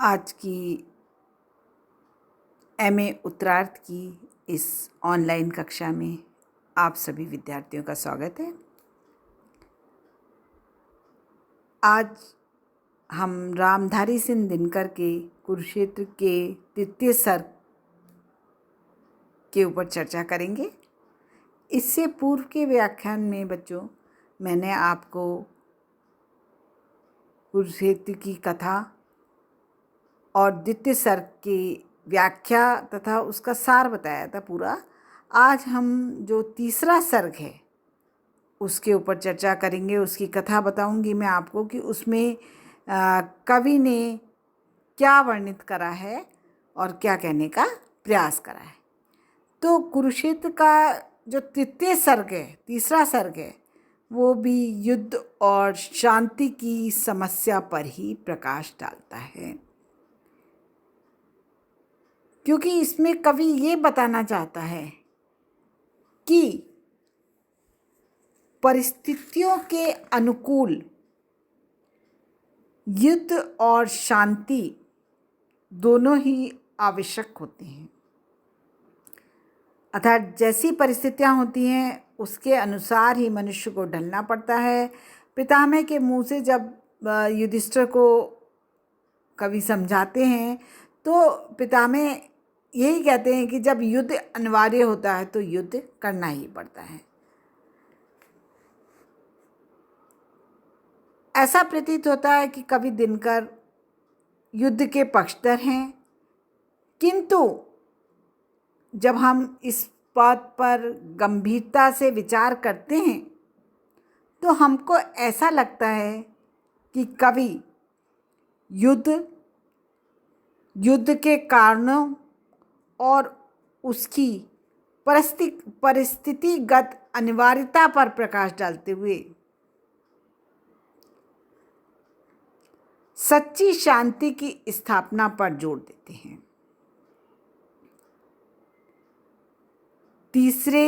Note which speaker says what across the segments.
Speaker 1: आज की एमए उत्तरार्ध की इस ऑनलाइन कक्षा में आप सभी विद्यार्थियों का स्वागत है। आज हम रामधारी सिंह दिनकर के कुरुक्षेत्र के तृतीय सर्ग के ऊपर चर्चा करेंगे। इससे पूर्व के व्याख्यान में बच्चों मैंने आपको कुरुक्षेत्र की कथा और द्वितीय सर्ग की व्याख्या तथा उसका सार बताया था पूरा। आज हम जो तीसरा सर्ग है उसके ऊपर चर्चा करेंगे। उसकी कथा बताऊंगी मैं आपको कि उसमें कवि ने क्या वर्णित करा है और क्या कहने का प्रयास करा है। तो कुरुक्षेत्र का जो तृतीय सर्ग है, तीसरा सर्ग है, वो भी युद्ध और शांति की समस्या पर ही प्रकाश डालता है, क्योंकि इसमें कवि ये बताना चाहता है कि परिस्थितियों के अनुकूल युद्ध और शांति दोनों ही आवश्यक होते हैं। अर्थात जैसी परिस्थितियां होती हैं उसके अनुसार ही मनुष्य को ढलना पड़ता है। पितामह के मुंह से जब युधिष्ठिर को कवि समझाते हैं तो पितामह यही कहते हैं कि जब युद्ध अनिवार्य होता है तो युद्ध करना ही पड़ता है। ऐसा प्रतीत होता है कि कवि दिनकर युद्ध के पक्षधर हैं, किंतु जब हम इस बात पर गंभीरता से विचार करते हैं तो हमको ऐसा लगता है कि कवि युद्ध के कारणों और उसकी परिस्थितिगत अनिवार्यता पर प्रकाश डालते हुए सच्ची शांति की स्थापना पर जोर देते हैं। तीसरे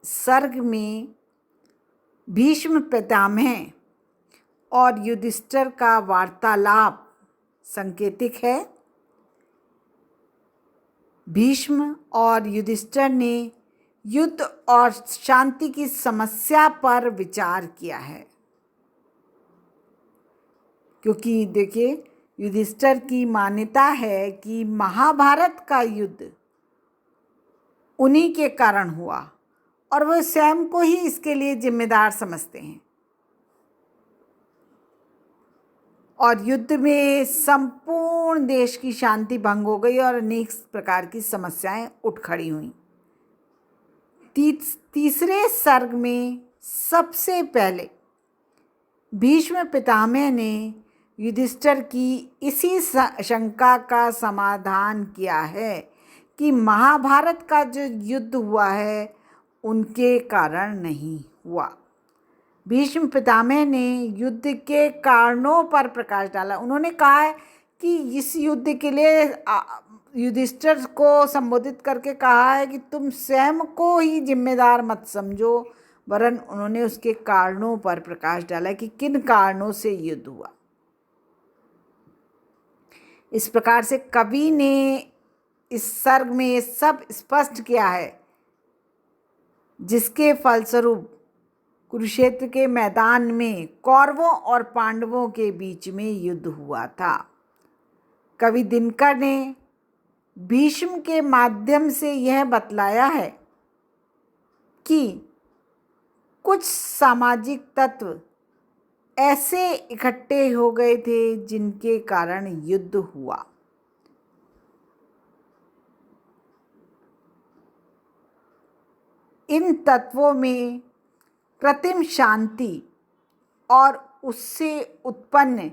Speaker 1: सर्ग में भीष्म पितामह और युधिष्ठिर का वार्तालाप सांकेतिक है। भीष्म और युधिष्ठिर ने युद्ध और शांति की समस्या पर विचार किया है, क्योंकि देखिए युधिष्ठिर की मान्यता है कि महाभारत का युद्ध उन्हीं के कारण हुआ और वह स्वयं को ही इसके लिए जिम्मेदार समझते हैं, और युद्ध में संपूर्ण देश की शांति भंग हो गई और अनेक प्रकार की समस्याएं उठ खड़ी हुई। तीसरे सर्ग में सबसे पहले भीष्म पितामह ने युधिष्ठिर की इसी शंका का समाधान किया है कि महाभारत का जो युद्ध हुआ है उनके कारण नहीं हुआ। भीष्म पितामह ने युद्ध के कारणों पर प्रकाश डाला। उन्होंने कहा है कि इस युद्ध के लिए युधिष्ठिर को संबोधित करके कहा है कि तुम स्वयं को ही जिम्मेदार मत समझो, वरन उन्होंने उसके कारणों पर प्रकाश डाला कि किन कारणों से युद्ध हुआ। इस प्रकार से कवि ने इस सर्ग में ये सब स्पष्ट किया है, जिसके फलस्वरूप कुरुक्षेत्र के मैदान में कौरवों और पांडवों के बीच में युद्ध हुआ था। कवि दिनकर ने भीष्म के माध्यम से यह बतलाया है कि कुछ सामाजिक तत्व ऐसे इकट्ठे हो गए थे जिनके कारण युद्ध हुआ। इन तत्वों में कृत्रिम शांति और उससे उत्पन्न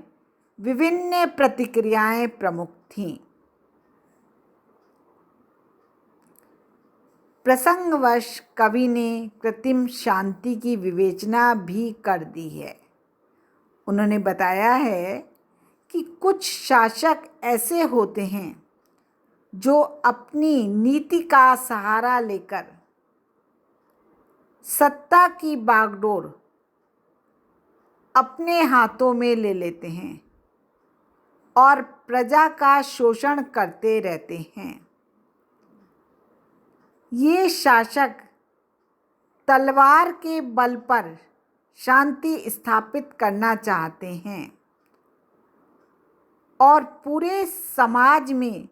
Speaker 1: विभिन्न प्रतिक्रियाएं प्रमुख थीं। प्रसंगवश कवि ने कृत्रिम शांति की विवेचना भी कर दी है। उन्होंने बताया है कि कुछ शासक ऐसे होते हैं जो अपनी नीति का सहारा लेकर सत्ता की बागडोर अपने हाथों में ले लेते हैं और प्रजा का शोषण करते रहते हैं। ये शासक तलवार के बल पर शांति स्थापित करना चाहते हैं और पूरे समाज में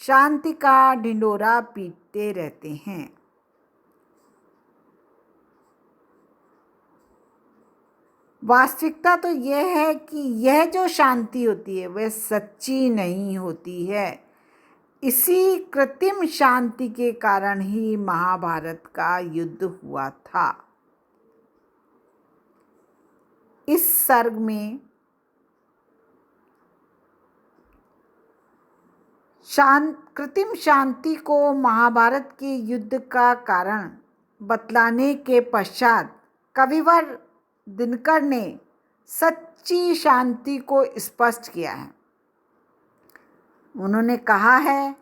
Speaker 1: शांति का ढिंढोरा पीटते रहते हैं। वास्तविकता तो यह है कि यह जो शांति होती है वह सच्ची नहीं होती है। इसी कृत्रिम शांति के कारण ही महाभारत का युद्ध हुआ था। इस सर्ग में कृत्रिम शांति को महाभारत के युद्ध का कारण बतलाने के पश्चात कविवर दिनकर ने सच्ची शांति को स्पष्ट किया है। उन्होंने कहा है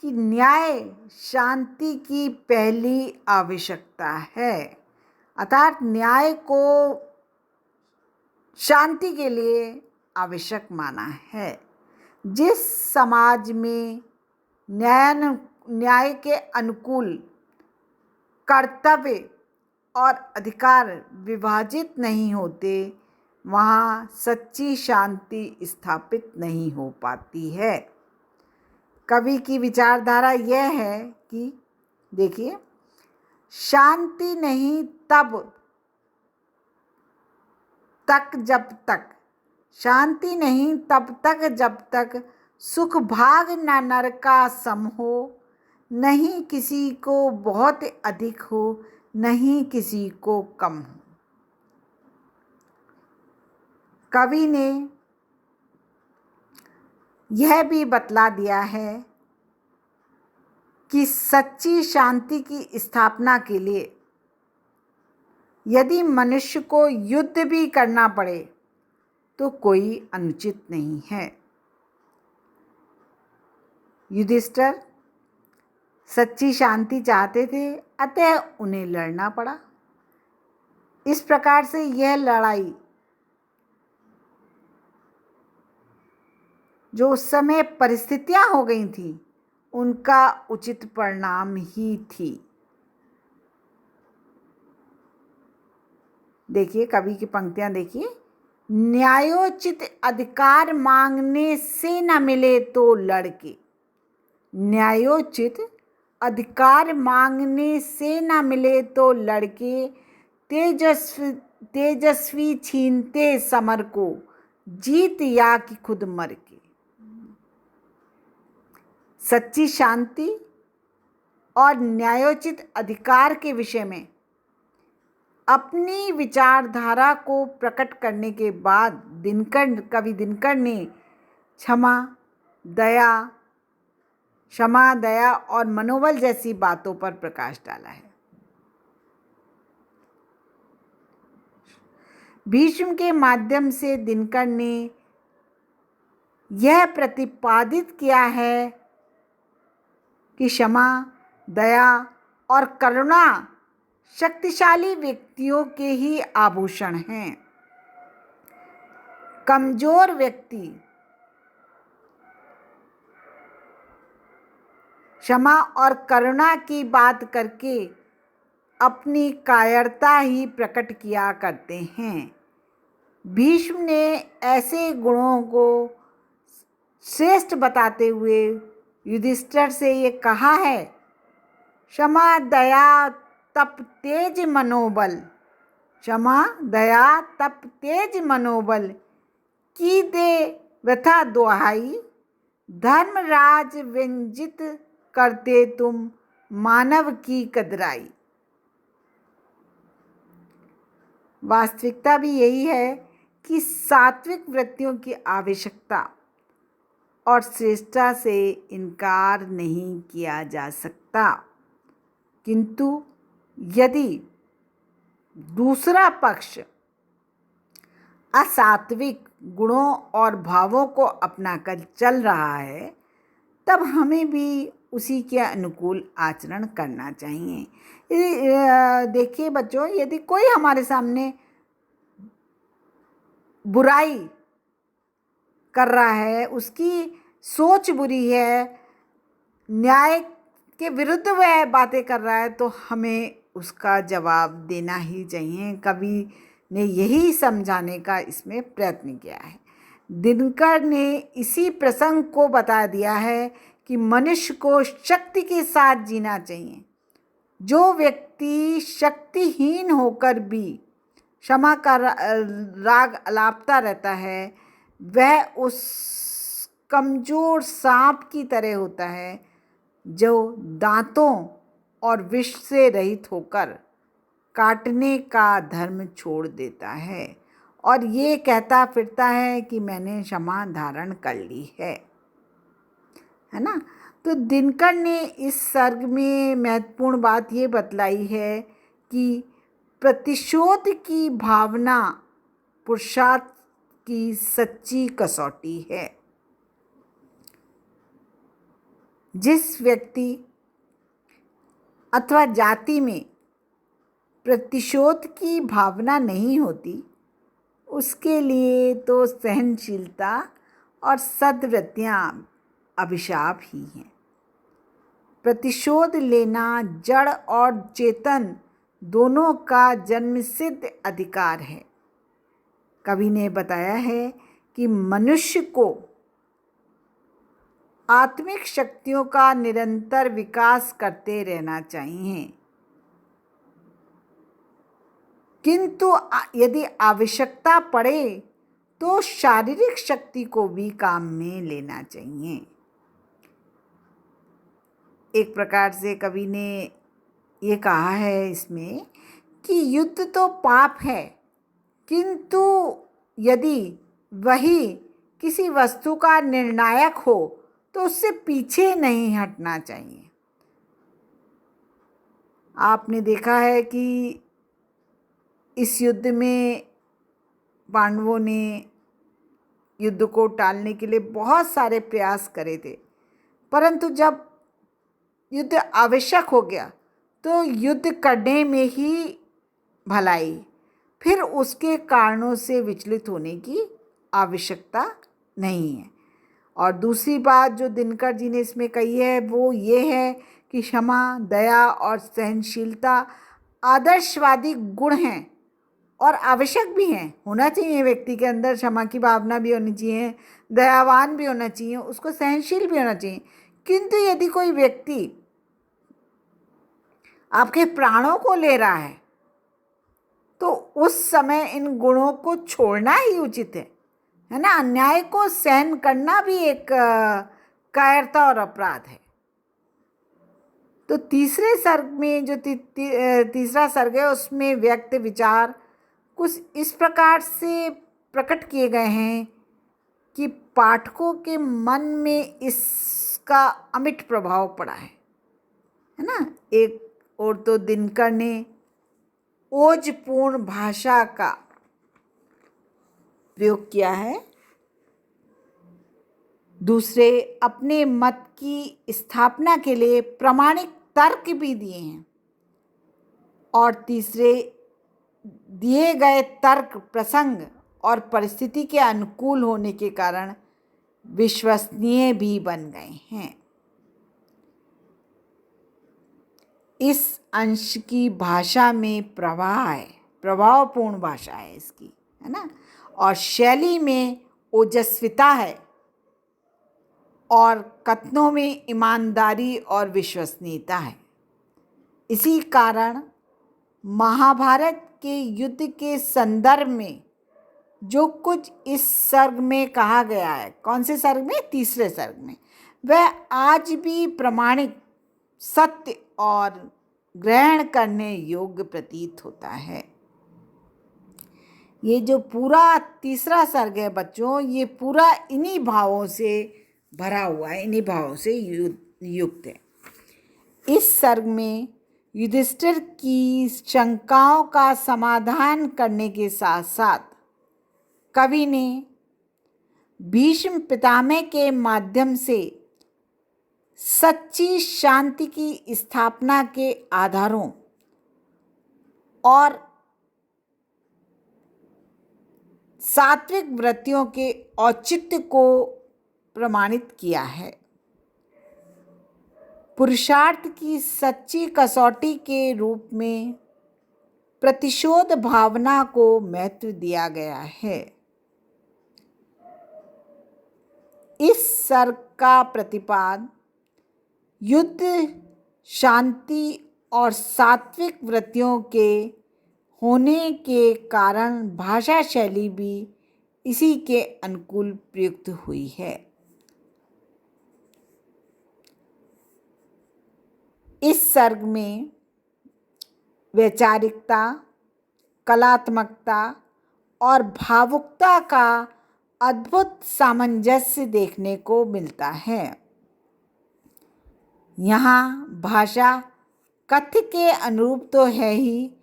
Speaker 1: कि न्याय शांति की पहली आवश्यकता है, अर्थात न्याय को शांति के लिए आवश्यक माना है। जिस समाज में न्याय के अनुकूल कर्तव्य और अधिकार विभाजित नहीं होते, वहाँ सच्ची शांति स्थापित नहीं हो पाती है। कवि की विचारधारा यह है कि देखिए, शांति नहीं तब तक जब तक सुख भाग न नर का सम हो, नहीं किसी को बहुत अधिक हो, नहीं किसी को कम हो। कवि ने यह भी बतला दिया है कि सच्ची शांति की स्थापना के लिए यदि मनुष्य को युद्ध भी करना पड़े तो कोई अनुचित नहीं है। युधिष्ठिर सच्ची शांति चाहते थे, अतः उन्हें लड़ना पड़ा। इस प्रकार से यह लड़ाई जो उस समय परिस्थितियां हो गई थी, उनका उचित परिणाम ही थी। देखिए, कवि की पंक्तियां देखिए। न्यायोचित अधिकार मांगने से न मिले तो लड़के, न्यायोचित अधिकार मांगने से न मिले तो लड़के, तेजस्वी छीनते समर को, जीत या कि खुद मर के। सच्ची शांति और न्यायोचित अधिकार के विषय में अपनी विचारधारा को प्रकट करने के बाद कवि दिनकर ने क्षमा, दया और मनोबल जैसी बातों पर प्रकाश डाला है। भीष्म के माध्यम से दिनकर ने यह प्रतिपादित किया है कि क्षमा, दया और करुणा शक्तिशाली व्यक्तियों के ही आभूषण हैं। कमजोर व्यक्ति क्षमा और करुणा की बात करके अपनी कायरता ही प्रकट किया करते हैं। भीष्म ने ऐसे गुणों को श्रेष्ठ बताते हुए युधिष्ठिर से ये कहा है, क्षमा, दया, तप, तेज मनोबल, क्षमा, दया, तप, तेज मनोबल की दे व्यथा दुहाई, धर्मराज व्यंजित करते तुम मानव की कदराई। वास्तविकता भी यही है कि सात्विक वृत्तियों की आवश्यकता और श्रेष्ठता से इनकार नहीं किया जा सकता, किंतु यदि दूसरा पक्ष असात्विक गुणों और भावों को अपनाकर चल रहा है, तब हमें भी उसी के अनुकूल आचरण करना चाहिए। देखिए बच्चों, यदि कोई हमारे सामने बुराई कर रहा है, उसकी सोच बुरी है, न्याय के विरुद्ध वह बातें कर रहा है, तो हमें उसका जवाब देना ही चाहिए। कवि ने यही समझाने का इसमें प्रयत्न किया है। दिनकर ने इसी प्रसंग को बता दिया है कि मनुष्य को शक्ति के साथ जीना चाहिए। जो व्यक्ति शक्तिहीन होकर भी क्षमा का राग अलापता रहता है, वह उस कमजोर सांप की तरह होता है जो दांतों और विष से रहित होकर काटने का धर्म छोड़ देता है और ये कहता फिरता है कि मैंने क्षमा धारण कर ली है ना। तो दिनकर ने इस सर्ग में महत्वपूर्ण बात ये बतलाई है कि प्रतिशोध की भावना पुरुषार्थ की सच्ची कसौटी है। जिस व्यक्ति अथवा जाति में प्रतिशोध की भावना नहीं होती, उसके लिए तो सहनशीलता और सद्वृत्तियाँ अभिशाप ही हैं। प्रतिशोध लेना जड़ और चेतन दोनों का जन्मसिद्ध अधिकार है। कवि ने बताया है कि मनुष्य को आत्मिक शक्तियों का निरंतर विकास करते रहना चाहिए, किंतु यदि आवश्यकता पड़े तो शारीरिक शक्ति को भी काम में लेना चाहिए। एक प्रकार से कवि ने ये कहा है इसमें कि युद्ध तो पाप है, किंतु यदि वही किसी वस्तु का निर्णायक हो तो उससे पीछे नहीं हटना चाहिए। आपने देखा है कि इस युद्ध में पांडवों ने युद्ध को टालने के लिए बहुत सारे प्रयास करे थे, परंतु जब युद्ध आवश्यक हो गया तो युद्ध करने में ही भलाई, फिर उसके कारणों से विचलित होने की आवश्यकता नहीं है। और दूसरी बात जो दिनकर जी ने इसमें कही है वो ये है कि क्षमा, दया और सहनशीलता आदर्शवादी गुण हैं और आवश्यक भी हैं। होना चाहिए व्यक्ति के अंदर, क्षमा की भावना भी होनी चाहिए, दयावान भी होना चाहिए, उसको सहनशील भी होना चाहिए। किंतु यदि कोई व्यक्ति आपके प्राणों को ले रहा है तो उस समय इन गुणों को छोड़ना ही उचित है ना। अन्याय को सहन करना भी एक कायरता और अपराध है। तो तीसरे सर्ग में जो तीसरा सर्ग है उसमें व्यक्त विचार कुछ इस प्रकार से प्रकट किए गए हैं कि पाठकों के मन में इसका अमिट प्रभाव पड़ा है ना। एक और तो दिनकर ने ओजपूर्ण भाषा का प्रयोग किया है, दूसरे अपने मत की स्थापना के लिए प्रामाणिक तर्क भी दिए हैं, और तीसरे दिए गए तर्क प्रसंग और परिस्थिति के अनुकूल होने के कारण विश्वसनीय भी बन गए हैं। इस अंश की भाषा में प्रवाह है, प्रभावपूर्ण भाषा है इसकी, है ना, और शैली में ओजस्विता है और कथनों में ईमानदारी और विश्वसनीयता है। इसी कारण महाभारत के युद्ध के संदर्भ में जो कुछ इस सर्ग में कहा गया है, कौन से सर्ग में, तीसरे सर्ग में, वह आज भी प्रमाणिक, सत्य और ग्रहण करने योग्य प्रतीत होता है। ये जो पूरा तीसरा सर्ग है बच्चों, ये पूरा इन्हीं भावों से भरा हुआ है, इन्हीं भावों से युक्त है। इस सर्ग में युधिष्ठिर की शंकाओं का समाधान करने के साथ साथ कवि ने भीष्म पितामह के माध्यम से सच्ची शांति की स्थापना के आधारों और सात्विक वृत्तियों के औचित्य को प्रमाणित किया है। पुरुषार्थ की सच्ची कसौटी के रूप में प्रतिशोध भावना को महत्व दिया गया है। इस सर्ग का प्रतिपाद युद्ध, शांति और सात्विक वृत्तियों के होने के कारण भाषा शैली भी इसी के अनुकूल प्रयुक्त हुई है। इस सर्ग में वैचारिकता, कलात्मकता और भावुकता का अद्भुत सामंजस्य देखने को मिलता है। यहाँ भाषा कथ्य के अनुरूप तो है ही,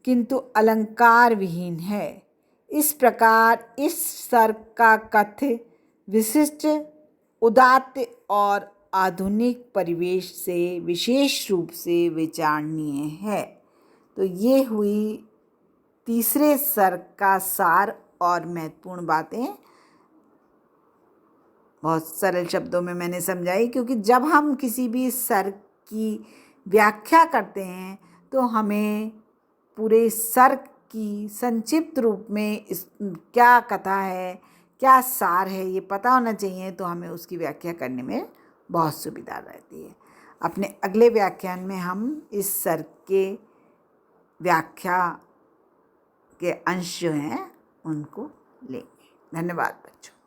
Speaker 1: किंतु अलंकार विहीन है। इस प्रकार इस सर्ग का कथ्य विशिष्ट, उदात्त और आधुनिक परिवेश से विशेष रूप से विचारणीय है। तो ये हुई तीसरे सर्ग का सार और महत्वपूर्ण बातें। बहुत सरल शब्दों में मैंने समझाई, क्योंकि जब हम किसी भी सर्ग की व्याख्या करते हैं तो हमें पूरे सर्ग की संक्षिप्त रूप में इस क्या कथा है, क्या सार है, ये पता होना चाहिए। तो हमें उसकी व्याख्या करने में बहुत सुविधा रहती है। अपने अगले व्याख्यान में हम इस सर्ग के व्याख्या के अंश जो हैं उनको लेंगे। धन्यवाद बच्चों।